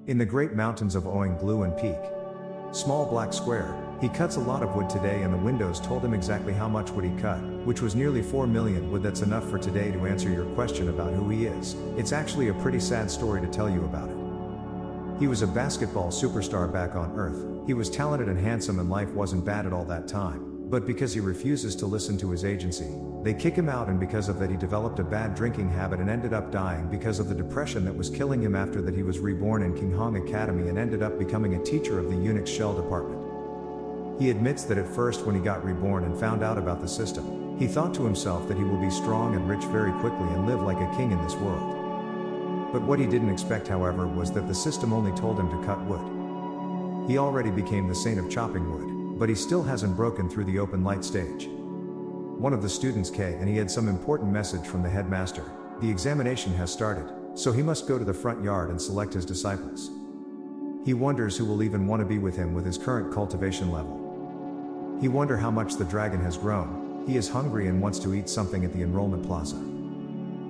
In the great mountains of Oing Gluan Peak. Small black square, he cuts a lot of wood today and the windows told him exactly how much wood he cut, which was nearly 4 million wood. That's enough for today to answer your question about who he is. It's actually a pretty sad story to tell you about it. He was a basketball superstar back on Earth. He was talented and handsome and life wasn't bad at all that time. But because he refuses to listen to his agency, they kick him out, and because of that he developed a bad drinking habit and ended up dying because of the depression that was killing him. After that he was reborn in King Hong Academy and ended up becoming a teacher of the Unix Shell department. He admits that at first when he got reborn and found out about the system, he thought to himself that he will be strong and rich very quickly and live like a king in this world. But what he didn't expect, however, was that the system only told him to cut wood. He already became the saint of chopping wood, but he still hasn't broken through the open light stage. One of the students K and he had some important message from the headmaster. The examination has started, so he must go to the front yard and select his disciples. He wonders who will even want to be with him with his current cultivation level. He wonders how much the dragon has grown. He is hungry and wants to eat something at the enrollment plaza.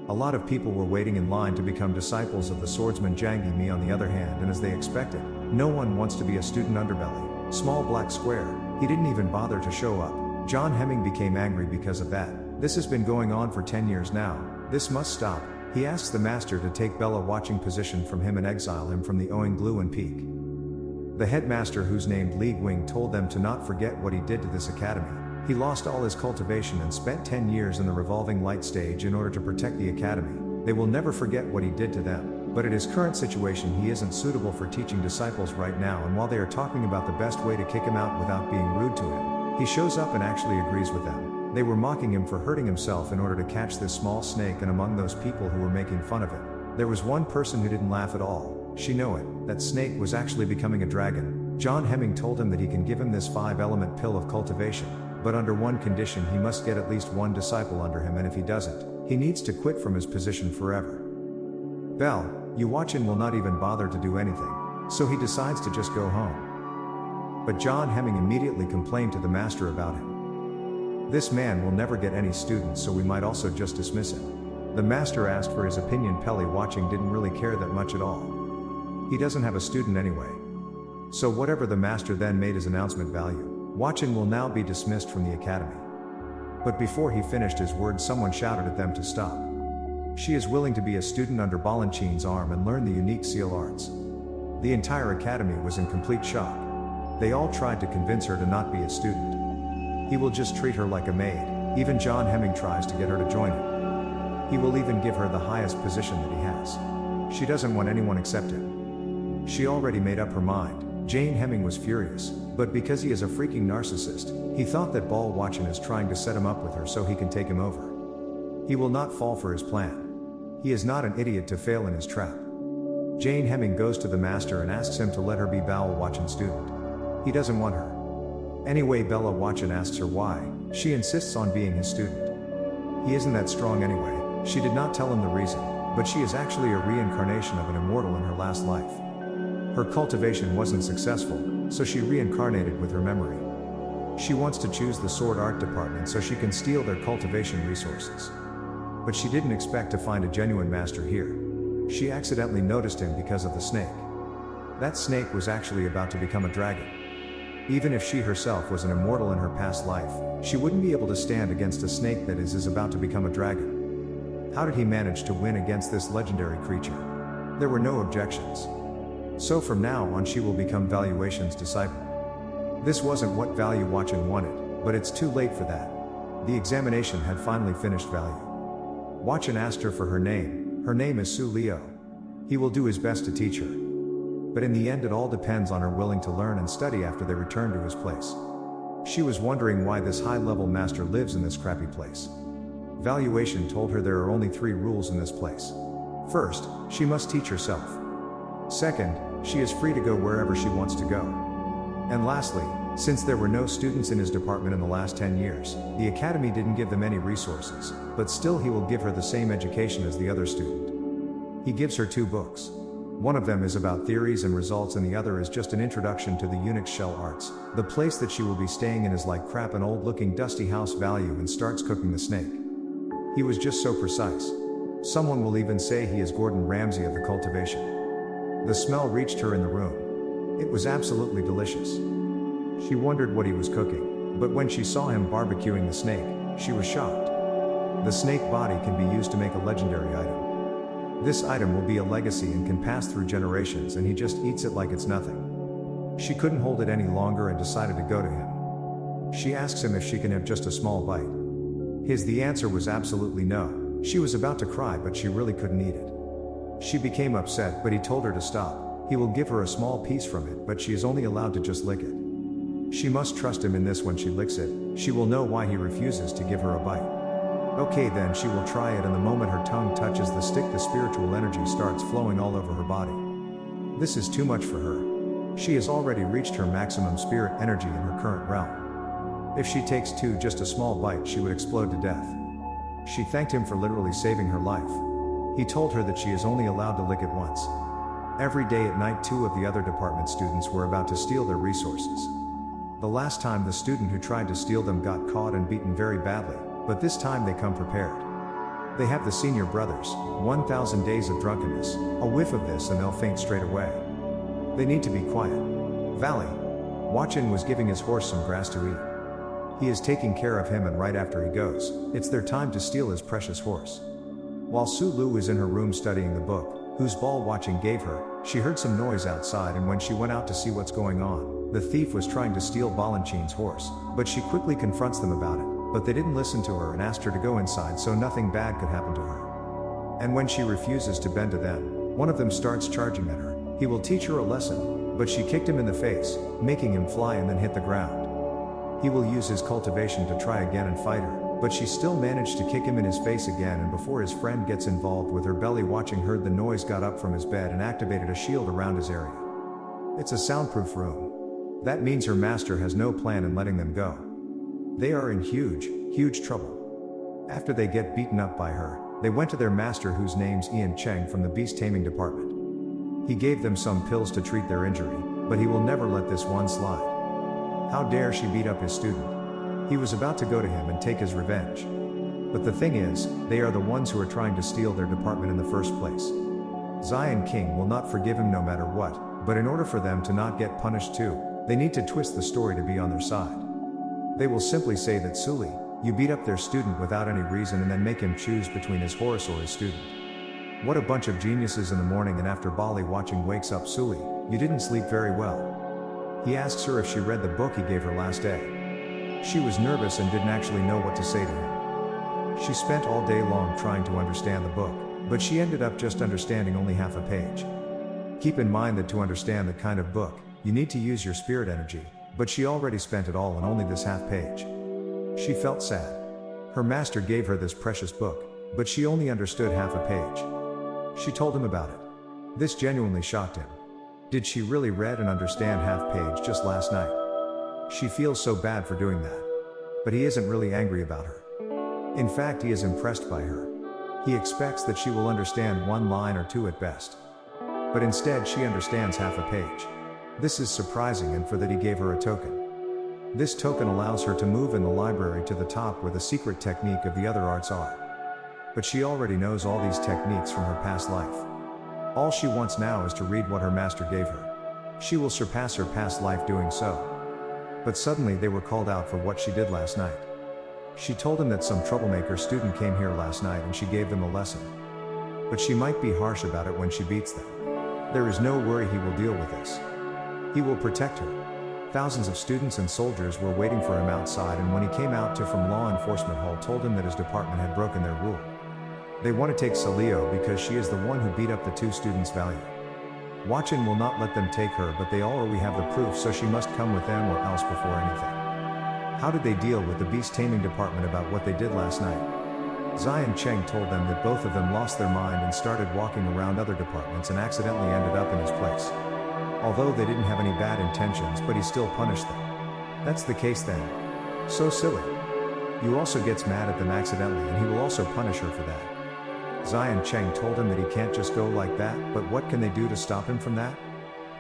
A lot of people were waiting in line to become disciples of the swordsman Jangi Mi. On the other hand, and as they expected, no one wants to be a student underbelly. Small black square, he didn't even bother to show up. John Hemming became angry because of that. This has been going on for 10 years now. This must stop. He asks the master to take Bella watching position from him and exile him from the Oing Gluan Peak. The headmaster, who's named Li Guing, told them to not forget what he did to this academy. He lost all his cultivation and spent 10 years in the revolving light stage in order to protect the academy. They will never forget what he did to them. But at his current situation he isn't suitable for teaching disciples right now, and while they are talking about the best way to kick him out without being rude to him, he shows up and actually agrees with them. They were mocking him for hurting himself in order to catch this small snake, and among those people who were making fun of him, there was one person who didn't laugh at all. She know it, that snake was actually becoming a dragon. John Hemming told him that he can give him this 5-element pill of cultivation, but under one condition: he must get at least one disciple under him, and if he doesn't, he needs to quit from his position forever. Bell, Yu Wachin will not even bother to do anything, so he decides to just go home. But John Hemming immediately complained to the master about him. This man will never get any students, so we might also just dismiss him. The master asked for his opinion. Pelly Watching didn't really care that much at all. He doesn't have a student anyway. So whatever the master then made his announcement value, Watchin will now be dismissed from the academy. But before he finished his words, someone shouted at them to stop. She is willing to be a student under Balanchin's arm and learn the unique seal arts. The entire academy was in complete shock. They all tried to convince her to not be a student. He will just treat her like a maid. Even John Hemming tries to get her to join him. He will even give her the highest position that he has. She doesn't want anyone except him. She already made up her mind. Jane Hemming was furious, but because he is a freaking narcissist, he thought that Ball Watchin is trying to set him up with her so he can take him over. He will not fall for his plan. He is not an idiot to fail in his trap. Jane Hemming goes to the master and asks him to let her be Bella Watchin's student. He doesn't want her. Anyway, Bella Watchin asks her why. She insists on being his student. He isn't that strong anyway. She did not tell him the reason, but she is actually a reincarnation of an immortal in her last life. Her cultivation wasn't successful, so she reincarnated with her memory. She wants to choose the sword art department so she can steal their cultivation resources. But she didn't expect to find a genuine master here. She accidentally noticed him because of the snake. That snake was actually about to become a dragon. Even if she herself was an immortal in her past life, she wouldn't be able to stand against a snake that is about to become a dragon. How did he manage to win against this legendary creature? There were no objections. So from now on she will become Valuation's disciple. This wasn't what Value Watchin wanted, but it's too late for that. The examination had finally finished. Value Watchin asked her for her name. Her name is Su Leo. He will do his best to teach her. But in the end it all depends on her willing to learn and study after they return to his place. She was wondering why this high-level master lives in this crappy place. Valuation told her there are only 3 rules in this place. First, she must teach herself. Second, she is free to go wherever she wants to go. And lastly, since there were no students in his department in the last 10 years, the academy didn't give them any resources, but still he will give her the same education as the other student. He gives her 2 books. One of them is about theories and results, and the other is just an introduction to the Unix shell arts. The place that she will be staying in is like crap, an old-looking dusty house. Value and starts cooking the snake. He was just so precise. Someone will even say he is Gordon Ramsay of the cultivation. The smell reached her in the room. It was absolutely delicious. She wondered what he was cooking, but when she saw him barbecuing the snake, she was shocked. The snake body can be used to make a legendary item. This item will be a legacy and can pass through generations, and he just eats it like it's nothing. She couldn't hold it any longer and decided to go to him. She asks him if she can have just a small bite. The answer was absolutely no. She was about to cry, but she really couldn't eat it. She became upset, but he told her to stop. He will give her a small piece from it, but she is only allowed to just lick it. She must trust him in this. When she licks it, she will know why he refuses to give her a bite. Okay, then she will try it, and the moment her tongue touches the stick, the spiritual energy starts flowing all over her body. This is too much for her. She has already reached her maximum spirit energy in her current realm. If she takes just a small bite, she would explode to death. She thanked him for literally saving her life. He told her that she is only allowed to lick it once. Every day at night, 2 of the other department students were about to steal their resources. The last time, the student who tried to steal them got caught and beaten very badly, but this time they come prepared. They have the senior brothers, 1,000 days of drunkenness, a whiff of this and they'll faint straight away. They need to be quiet. Valley. Watchin was giving his horse some grass to eat. He is taking care of him, and right after he goes, it's their time to steal his precious horse. While Sulu is in her room studying the book, whose ball Watchin gave her, she heard some noise outside, and when she went out to see what's going on, the thief was trying to steal Balanchin's horse, but she quickly confronts them about it, but they didn't listen to her and asked her to go inside so nothing bad could happen to her. And when she refuses to bend to them, one of them starts charging at her. He will teach her a lesson, but she kicked him in the face, making him fly and then hit the ground. He will use his cultivation to try again and fight her, but she still managed to kick him in his face again, and before his friend gets involved with her belly watching, heard the noise, got up from his bed and activated a shield around his area. It's a soundproof room. That means her master has no plan in letting them go. They are in huge trouble. After they get beaten up by her, they went to their master, whose name's Ian Cheng from the beast taming department. He gave them some pills to treat their injury, but he will never let this one slide. How dare she beat up his student? He was about to go to him and take his revenge. But the thing is, they are the ones who are trying to steal their department in the first place. Zion King will not forgive him no matter what, but in order for them to not get punished too, they need to twist the story to be on their side. They will simply say that Suli, you beat up their student without any reason, and then make him choose between his horse or his student. What a bunch of geniuses. In the morning, and after Bali Watching wakes up Suli, you didn't sleep very well. He asks her if she read the book he gave her last day. She was nervous and didn't actually know what to say to him. She spent all day long trying to understand the book, but she ended up just understanding only half a page. Keep in mind that to understand that kind of book, you need to use your spirit energy, but she already spent it all on only this half page. She felt sad. Her master gave her this precious book, but she only understood half a page. She told him about it. This genuinely shocked him. Did she really read and understand half page just last night? She feels so bad for doing that. But he isn't really angry about her. In fact, he is impressed by her. He expects that she will understand 1 line or 2 at best. But instead she understands half a page. This is surprising, and for that he gave her a token. This token allows her to move in the library to the top where the secret technique of the other arts are. But she already knows all these techniques from her past life. All she wants now is to read what her master gave her. She will surpass her past life doing so. But suddenly they were called out for what she did last night. She told him that some troublemaker student came here last night and she gave them a lesson. But she might be harsh about it when she beats them. There is no worry, he will deal with this. He will protect her. Thousands of students and soldiers were waiting for him outside, and when he came out from law enforcement hall, told him that his department had broken their rule. They want to take Salio because she is the one who beat up the 2 students' value. Watchin will not let them take her, but they already have the proof, so she must come with them or else before anything. How did they deal with the beast taming department about what they did last night? Zion Cheng told them that both of them lost their mind and started walking around other departments and accidentally ended up in his place. Although they didn't have any bad intentions, but he still punished them. That's the case then. So silly. You also gets mad at them accidentally, and he will also punish her for that. Zion Cheng told him that he can't just go like that, but what can they do to stop him from that?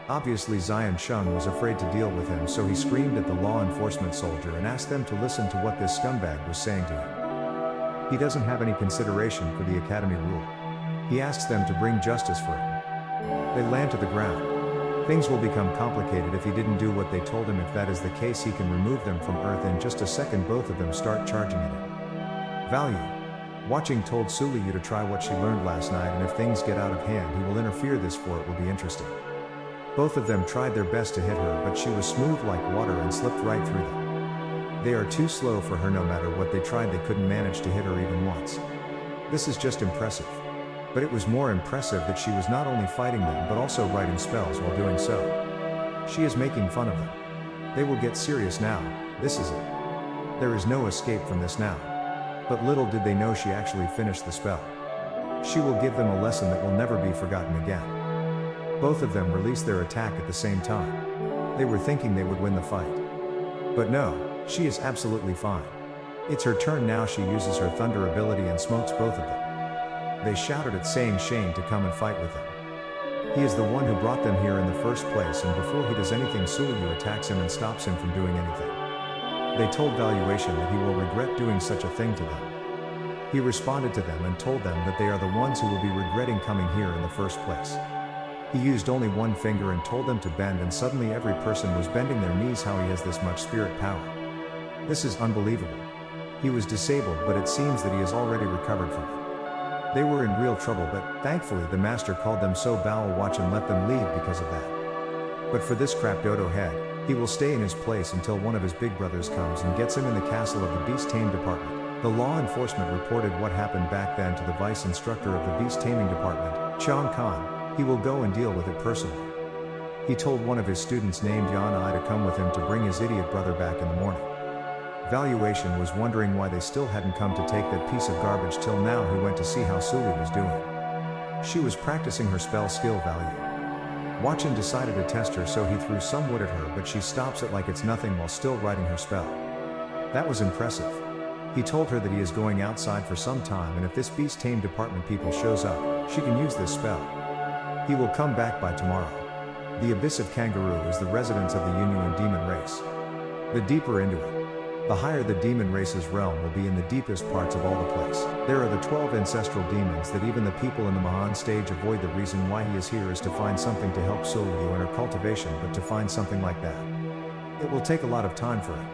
Obviously Zion Cheng was afraid to deal with him, so he screamed at the law enforcement soldier and asked them to listen to what this scumbag was saying to him. He doesn't have any consideration for the academy rule. He asks them to bring justice for him. They land to the ground. Things will become complicated if he didn't do what they told him. If that is the case, he can remove them from Earth in just a second. Both of them start charging at him. Value. Watching told Suliu to try what she learned last night, and if things get out of hand he will interfere. This for it will be interesting. Both of them tried their best to hit her, but she was smooth like water and slipped right through them. They are too slow for her. No matter what they tried, they couldn't manage to hit her even once. This is just impressive. But it was more impressive that she was not only fighting them but also writing spells while doing so. She is making fun of them. They will get serious now. This is it. There is no escape from this now. But little did they know she actually finished the spell. She will give them a lesson that will never be forgotten again. Both of them released their attack at the same time. They were thinking they would win the fight. But no, she is absolutely fine. It's her turn now. She uses her thunder ability and smokes both of them. They shouted at saying Shane to come and fight with them. He is the one who brought them here in the first place, and before he does anything, Suliu attacks him and stops him from doing anything. They told Valuation that he will regret doing such a thing to them. He responded to them and told them that they are the ones who will be regretting coming here in the first place. He used only one finger and told them to bend, and suddenly every person was bending their knees. How he has this much spirit power. This is unbelievable. He was disabled, but it seems that he has already recovered from it. They were in real trouble, but thankfully the master called them, so Bao will watch and let them leave because of that. But for this crap dodo head, he will stay in his place until one of his big brothers comes and gets him in the castle of the beast tame department. The law enforcement reported what happened back then to the vice instructor of the beast taming department, Chang Khan. He will go and deal with it personally. He told one of his students named Yan Ai to come with him to bring his idiot brother back in the morning. Valuation was wondering why they still hadn't come to take that piece of garbage. Till now he went to see how Suli was doing. She was practicing her spell skill. Value. Watchin decided to test her, so he threw some wood at her, but she stops it like it's nothing while still writing her spell. That was impressive. He told her that he is going outside for some time, and if this beast tame department people shows up, she can use this spell. He will come back by tomorrow. The abyss of Kangaroo is the residence of the Yunyuan demon race. The deeper into it, the higher the demon race's realm will be in the deepest parts of all the place. There are the 12 ancestral demons that even the people in the Mahan stage avoid. The reason why he is here is to find something to help Suliu in her cultivation, but to find something like that, it will take a lot of time for him.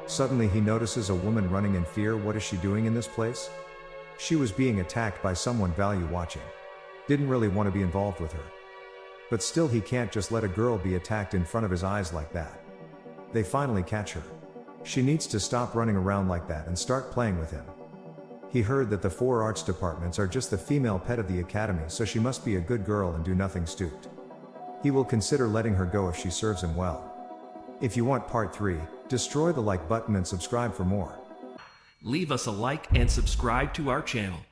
Suddenly he notices a woman running in fear. What is she doing in this place? She was being attacked by someone. Value watching. Didn't really want to be involved with her. But still, he can't just let a girl be attacked in front of his eyes like that. They finally catch her. She needs to stop running around like that and start playing with him. He heard that the 4 arts departments are just the female pet of the academy, so she must be a good girl and do nothing stupid. He will consider letting her go if she serves him well. If you want part 3, destroy the like button and subscribe for more. Leave us a like and subscribe to our channel.